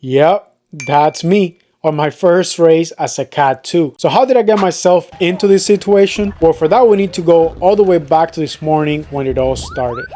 Yep, that's me on my first race as a Cat 2. So how did I get myself into this situation? Well, for that we need to go all the way back to this morning when it all started.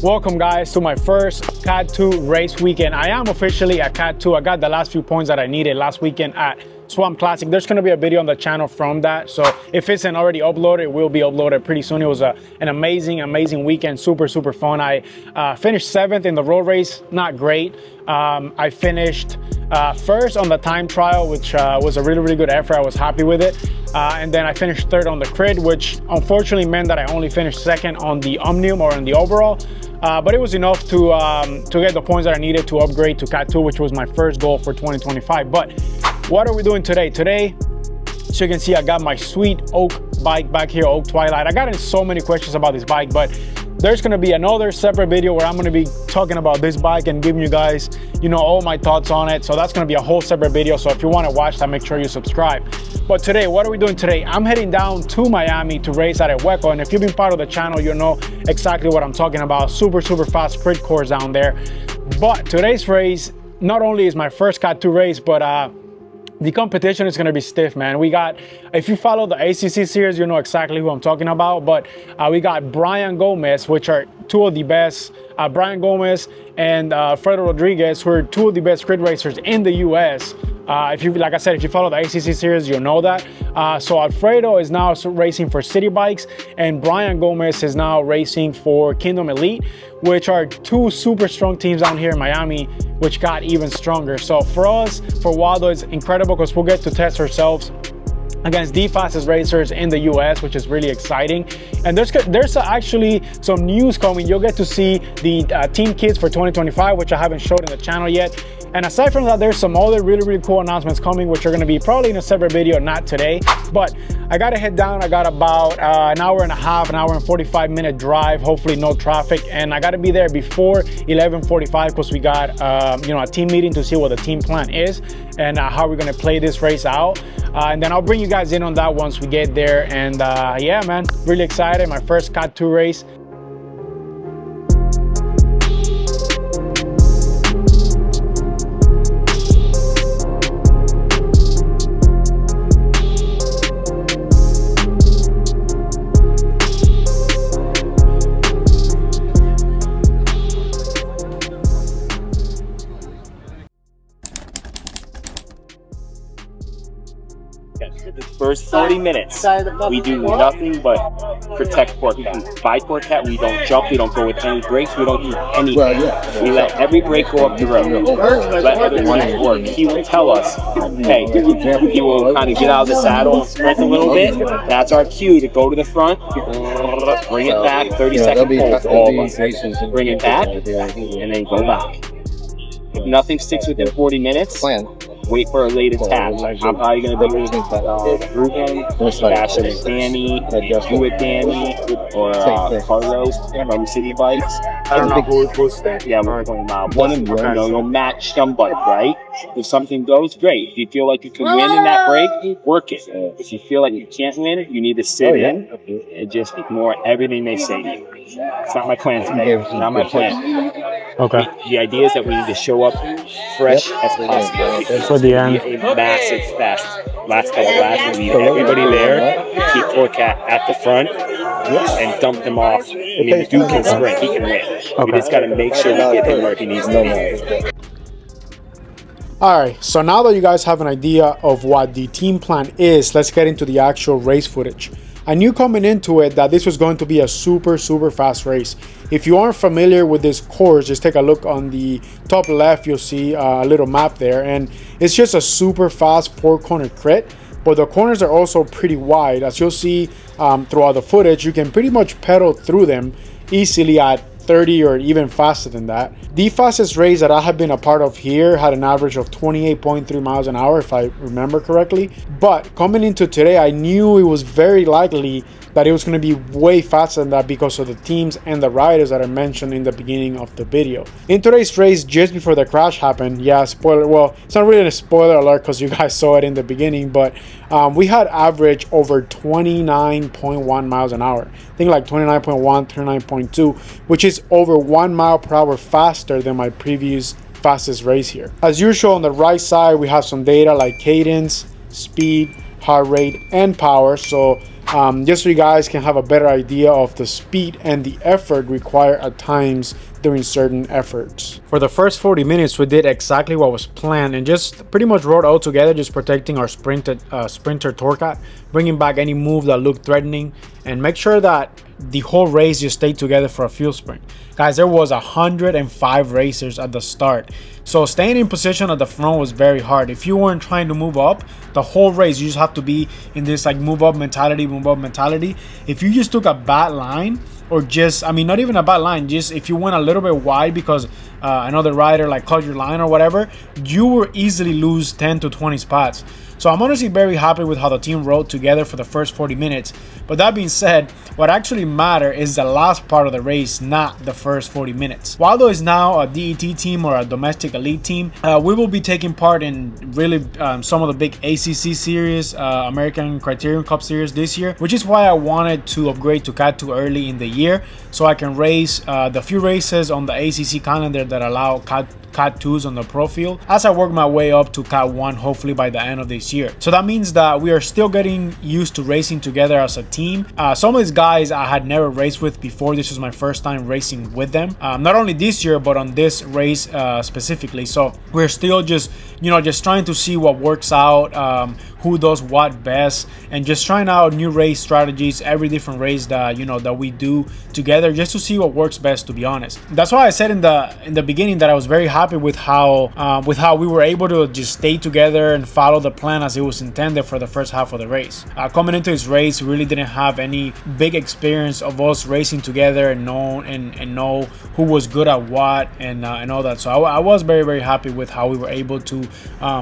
Welcome guys to my first Cat 2 race weekend. I am officially a Cat 2. I got the last few points that I needed last weekend at Swamp Classic. There's going to be a video on the channel from that, so if it's not already uploaded, it will be uploaded pretty soon. It was an amazing weekend, super fun. I finished 7th in the road race, not great. I finished first on the time trial, which was a really good effort. I was happy with it. And then I finished 3rd on the crit, which unfortunately meant that I only finished 2nd on the Omnium or on the overall. But it was enough to get the points that I needed to upgrade to Cat 2, which was my first goal for 2025. But what are we doing today? Today, so you can see, I got my sweet Oak bike back here, Oak Twilight. I got in so many questions about this bike, but there's going to be another separate video where I'm going to be talking about this bike and giving you guys, all my thoughts on it. So that's going to be a whole separate video. So if you want to watch that, make sure you subscribe. But today, what are we doing today? I'm heading down to Miami to race at Ehueco. And if you've been part of the channel, you know exactly what I'm talking about. Super fast crit course down there. But today's race, not only is my first Cat 2 race, but the competition is going to be stiff, man. We got, if you follow the ACC series, you know exactly who I'm talking about, but we got Brian Gomez, which are two of the best, Brian Gomez and Fredo Rodriguez, who are two of the best crit racers in the US. If you, like I said, if you follow the ACC series, you'll know that. So Alfredo is now racing for City Bikes, and Brian Gomez is now racing for Kingdom Elite, which are two super strong teams down here in Miami, which got even stronger. So for us, for Waldo, it's incredible because we'll get to test ourselves against the fastest racers in the US, which is really exciting. And there's actually some news coming. You'll get to see the team kits for 2025, which I haven't showed in the channel yet. And aside from that, there's some other really cool announcements coming, which are going to be probably in a separate video, not today. But I got to head down. I got about an hour and 45-minute drive, hopefully no traffic. And I got to be there before 11:45 because we got a team meeting to see what the team plan is and how we're going to play this race out. And then I'll bring you guys in on that once we get there. And yeah, man, really excited. My first Cat 2 race. The first 40 minutes, we do nothing but protect Porcat. By Porcat, we don't jump, we don't go with any brakes, we don't do anything. We let every brake go up the road. Let other teams work. He will tell us, hey, he will kind of get out of the saddle and sprint a little bit. That's our cue to go to the front, bring it back, 30-second pulse, all of us. Bring it back, and then go back. If nothing sticks within 40 minutes, wait for a late attack. I'm probably going to be Ruben, Sebastian and Danny, you with Danny, or Carlos from City Bikes. I don't know who's that. Yeah, we're talking about one of them. You'll match somebody, right? If something goes, great. If you feel like you can win in that break, work it. If you feel like you can't win, you need to sit in and just ignore everything they say to you. It's not my plan today. It's not my plan. Okay. The idea is that we need to show up fresh as possible. For the end. A massive fast last couple laps. We need everybody there. Keep Porcat at the front and dump them off. I mean, the dude can sprint. He can win. Okay. We just got to make sure we get him where he needs to be. All right, so now that you guys have an idea of what the team plan is, let's get into the actual race footage. I knew coming into it that this was going to be a super fast race. If you aren't familiar with this course, just take a look on the top left. You'll see a little map there, and it's just a super fast 4-corner crit, but the corners are also pretty wide. As you'll see throughout the footage, you can pretty much pedal through them easily at 30 or even faster than that. The fastest race that I have been a part of here had an average of 28.3 miles an hour, if I remember correctly. But coming into today, I knew it was very likely that it was going to be way faster than that because of the teams and the riders that I mentioned in the beginning of the video. In today's race, just before the crash happened, yeah, spoiler, well, it's not really a spoiler alert because you guys saw it in the beginning, but we had average over 29.1 miles an hour. I think like 29.1, 29.2, which is over 1 mile per hour faster than my previous fastest race here. As usual, on the right side, we have some data like cadence, speed, heart rate, and power. So just so you guys can have a better idea of the speed and the effort required at times during certain efforts. For the first 40 minutes, we did exactly what was planned and just pretty much rode all together, just protecting our sprinter Torcat, bringing back any move that looked threatening, and make sure that the whole race just stayed together for a fuel sprint. Guys, there was 105 racers at the start, so staying in position at the front was very hard. If you weren't trying to move up the whole race, you just have to be in this like move up mentality. If you just took a bad line, or just, I mean, not even a bad line, just if you went a little bit wide because another rider like caught your line or whatever, you will easily lose 10 to 20 spots. So I'm honestly very happy with how the team rode together for the first 40 minutes. But that being said, what actually matters is the last part of the race, not the first 40 minutes. Waldo is now a DET team or a domestic elite team. We will be taking part in really some of the big ACC series, American Criterium Cup series this year, which is why I wanted to upgrade to Cat 2 early in the year so I can race the few races on the ACC calendar that allow Cat 2s on the pro field as I work my way up to Cat 1 hopefully by the end of this year. So that means that we are still getting used to racing together as a team. Some of these guys I had never raced with before. This was my first time racing with them, not only this year but on this race specifically. So we're still just trying to see what works out, who does what best, and just trying out new race strategies every different race that that we do together, just to see what works best, to be honest. That's why I said in the beginning that I was very happy with how we were able to just stay together and follow the plan as it was intended for the first half of the race. Coming into this race, we really didn't have any big experience of us racing together and know who was good at what and all that. So I was very, very happy with how we were able to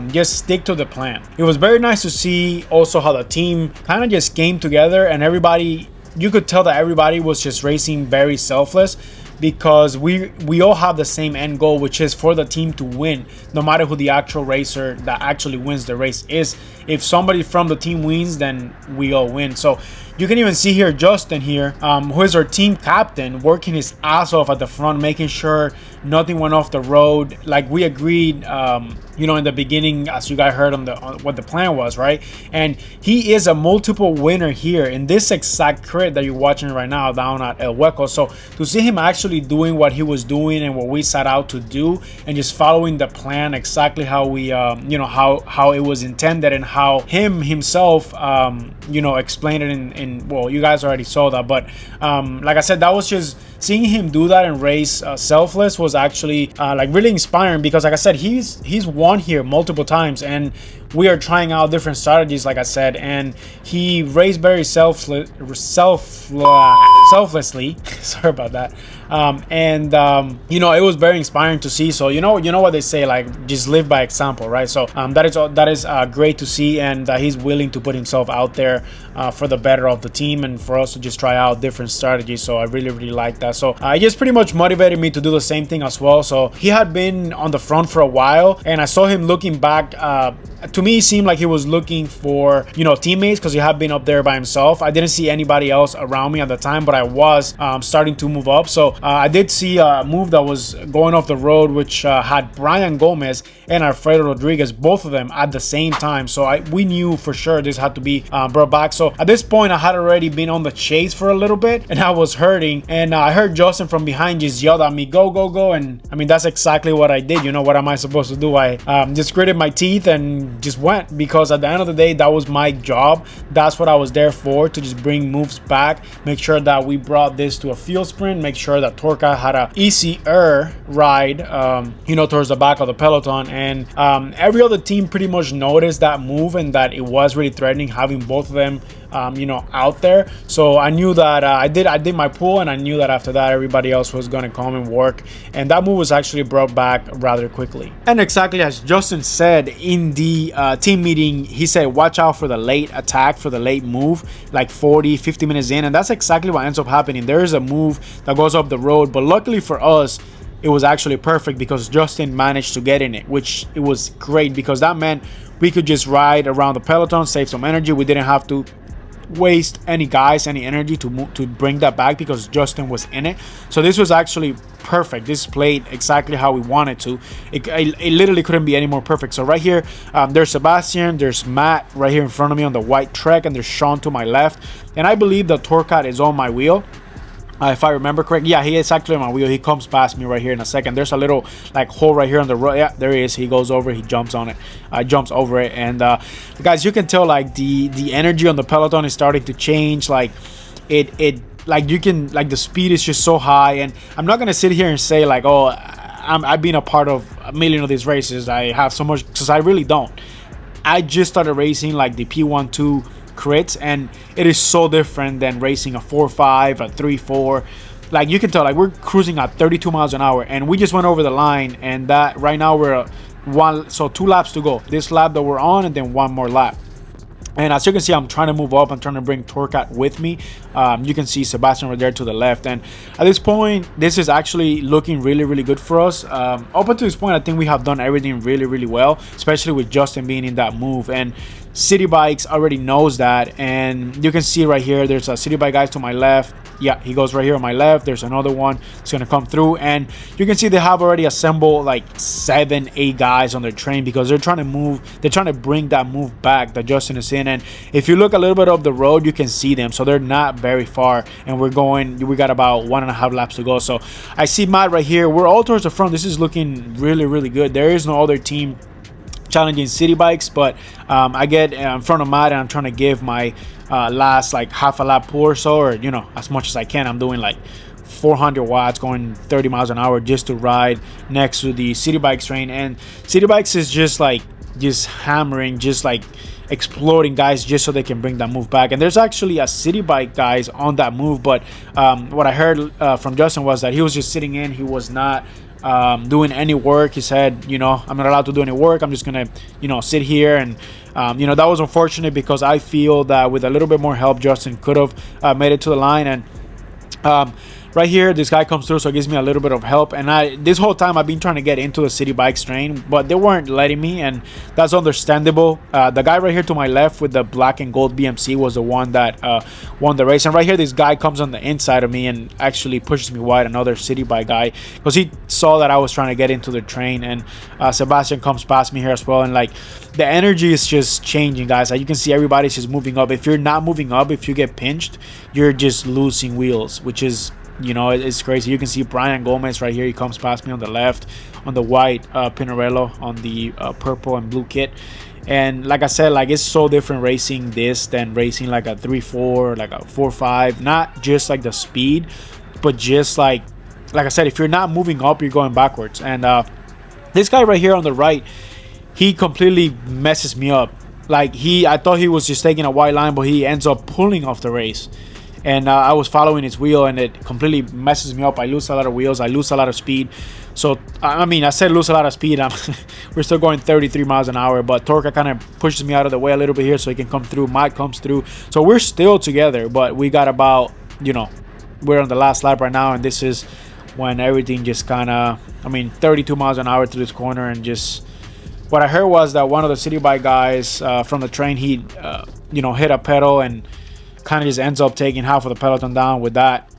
just stick to the plan. It was very nice to see also how the team kind of just came together, and everybody, you could tell that everybody was just racing very selfless, because we all have the same end goal, which is for the team to win, no matter who the actual racer that actually wins the race is. If somebody from the team wins, then we all win. So you can even see here Justin here, who is our team captain, working his ass off at the front, making sure nothing went off the road. Like we agreed, in the beginning, as you guys heard on what the plan was, right? And he is a multiple winner here in this exact crit that you're watching right now down at El Hueco. So to see him actually doing what he was doing and what we set out to do, and just following the plan exactly how we, how it was intended, and how himself, explained it in well, you guys already saw that, but like I said, that was just seeing him do that and race selfless was actually like really inspiring, because like I said, he's won here multiple times, and we are trying out different strategies, like I said, and he raced very selflessly. Sorry about that. It was very inspiring to see. So you know what they say, like just live by example, right? So that is great to see, and he's willing to put himself out there for the better of the team and for us to just try out different strategies. So I really, really like that. So it just pretty much motivated me to do the same thing as well. So he had been on the front for a while, and I saw him looking back. To me, it seemed like he was looking for teammates, because he had been up there by himself. I didn't see anybody else around me at the time, but I was starting to move up. So I did see a move that was going off the road, which had Brian Gomez and Alfredo Rodriguez, both of them at the same time. So we knew for sure this had to be brought back. So at this point, I had already been on the chase for a little bit, and I was hurting, and I heard Justin from behind just yelled at me, go, go, go. And I mean, that's exactly what I did. What am I supposed to do? I just gritted my teeth and just went, because at the end of the day, that was my job. That's what I was there for, to just bring moves back, make sure that we brought this to a field sprint, make sure that Torcat had a easier ride towards the back of the peloton. And every other team pretty much noticed that move, and that it was really threatening having both of them you know, out there. So I knew that I did my pull, and I knew that after that everybody else was going to come and work, and that move was actually brought back rather quickly. And exactly as Justin said in the team meeting, he said watch out for the late attack, for the late move, like 40-50 minutes in, and that's exactly what ends up happening. There is a move that goes up the road, but luckily for us it was actually perfect because Justin managed to get in it, which it was great because that meant we could just ride around the peloton, save some energy. We didn't have to waste any guys, any energy to bring that back because Justin was in it. So this was actually perfect. This played exactly how we wanted to. It literally couldn't be any more perfect. So right here, there's Sebastian, there's Matt right here in front of me on the white Trek, and there's Sean to my left. And I believe the Torcat is on my wheel. If I remember correct, yeah, he is actually on my wheel. He comes past me right here in a second. There's a little like hole right here on the road. Yeah, there he is. He goes over. He jumps on it. Jumps over it. And guys, you can tell like the energy on the peloton is starting to change. Like it like you can like the speed is just so high. And I'm not gonna sit here and say like, oh, I've been a part of a million of these races. I have so much, because I really don't. I just started racing like the P12 crits, and it is so different than racing a 4.5, a 3.4. Like you can tell, like we're cruising at 32 miles an hour, and we just went over the line. And that right now we're so 2 laps to go. This lap that we're on, and then 1 more lap. And as you can see, I'm trying to move up. I'm trying to bring Torcat with me. You can see Sebastian right there to the left. And at this point, this is actually looking really, really good for us. Up until this point, I think we have done everything really, really well, especially with Justin being in that move. And City Bikes already knows that. And you can see right here, there's a City Bike guys to my left. Yeah, he goes right here on my left. There's another one that's going to come through. And you can see they have already assembled like 7-8 guys on their train because they're trying to move. They're trying to bring that move back that Justin is in. And if you look a little bit up the road, you can see them. So they're not very far. And we got about 1.5 laps to go. So I see Matt right here. We're all towards the front. This is looking really, really good. There is no other team challenging City Bikes, but I get in front of Matt and I'm trying to give my last like half a lap pull or so, or you know, as much as I can. I'm doing like 400 watts going 30 miles an hour just to ride next to the City Bikes train. And City Bikes is just hammering, just like exploding guys just so they can bring that move back. And there's actually a City Bike guys on that move, but what I heard from Justin was that he was just sitting in. He was not doing any work. He said, you know, I'm not allowed to do any work. I'm just gonna, you know, sit here. And you know, that was unfortunate because I feel that with a little bit more help, Justin could have made it to the line. And right here, this guy comes through, so it gives me a little bit of help. And this whole time I've been trying to get into the City Bikes train, but they weren't letting me, and that's understandable. The guy right here to my left with the black and gold BMC was the one that won the race. And right here, this guy comes on the inside of me and actually pushes me wide, another City Bike guy, because he saw that I was trying to get into the train. And Sebastian comes past me here as well. And like the energy is just changing, guys. Like you can see everybody's just moving up. If you're not moving up, if you get pinched, you're just losing wheels, which is, you know, it's crazy. You can see Brian Gomez right here. He comes past me on the left on the white Pinarello on the purple and blue kit. And like I said, like it's so different racing this than racing like a 3.4, like a 4.5. Not just like the speed, but just like I said, if you're not moving up, you're going backwards. And this guy right here on the right, he completely messes me up. Like I thought he was just taking a white line, but he ends up pulling off the race. And I was following his wheel, and it completely messes me up. I lose a lot of wheels. I lose a lot of speed. So, I mean, I said lose a lot of speed. We're still going 33 miles an hour, but Torca kind of pushes me out of the way a little bit here so he can come through. Mike comes through. So we're still together, but we got about, you know, we're on the last lap right now, and this is when everything just kind of, I mean, 32 miles an hour through this corner. And just what I heard was that one of the City Bike guys from the train, he, you know, hit a pedal and kind of just ends up taking half of the peloton down with that.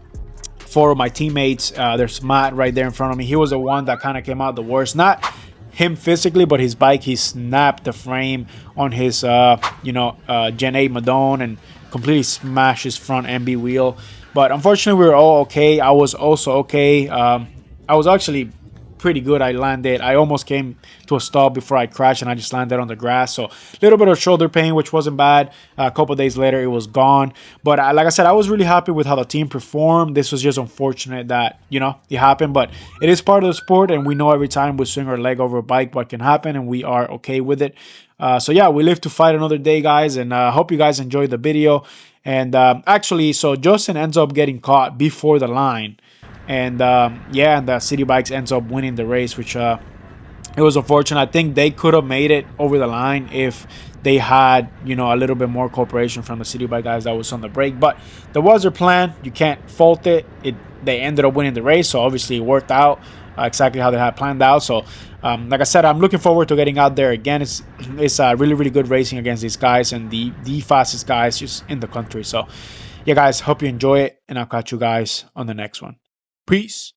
4 of my teammates, there's Matt right there in front of me. He was the one that kind of came out the worst. Not him physically, but his bike. He snapped the frame on his, you know, Gen 8 Madone and completely smashed his front MB wheel. But unfortunately, we were all okay. I was also okay. I was actually pretty good. I almost came to a stop before I crashed, and I just landed on the grass. So a little bit of shoulder pain, which wasn't bad. A couple days later, it was gone. But like I said, I was really happy with how the team performed. This was just unfortunate that, you know, it happened, but it is part of the sport, and we know every time we swing our leg over a bike what can happen, and we are okay with it. So yeah, we live to fight another day, guys, and I hope you guys enjoyed the video. And actually, so Justin ends up getting caught before the line, and yeah, and the City Bikes ends up winning the race, which it was unfortunate. I think they could have made it over the line if they had, you know, a little bit more cooperation from the City Bike guys that was on the break. But there was their plan. You can't fault it. They ended up winning the race, so obviously it worked out exactly how they had planned out. So like I said, I'm looking forward to getting out there again. It's really, really good racing against these guys, and the fastest guys just in the country. So yeah, guys, hope you enjoy it, and I'll catch you guys on the next one. Peace.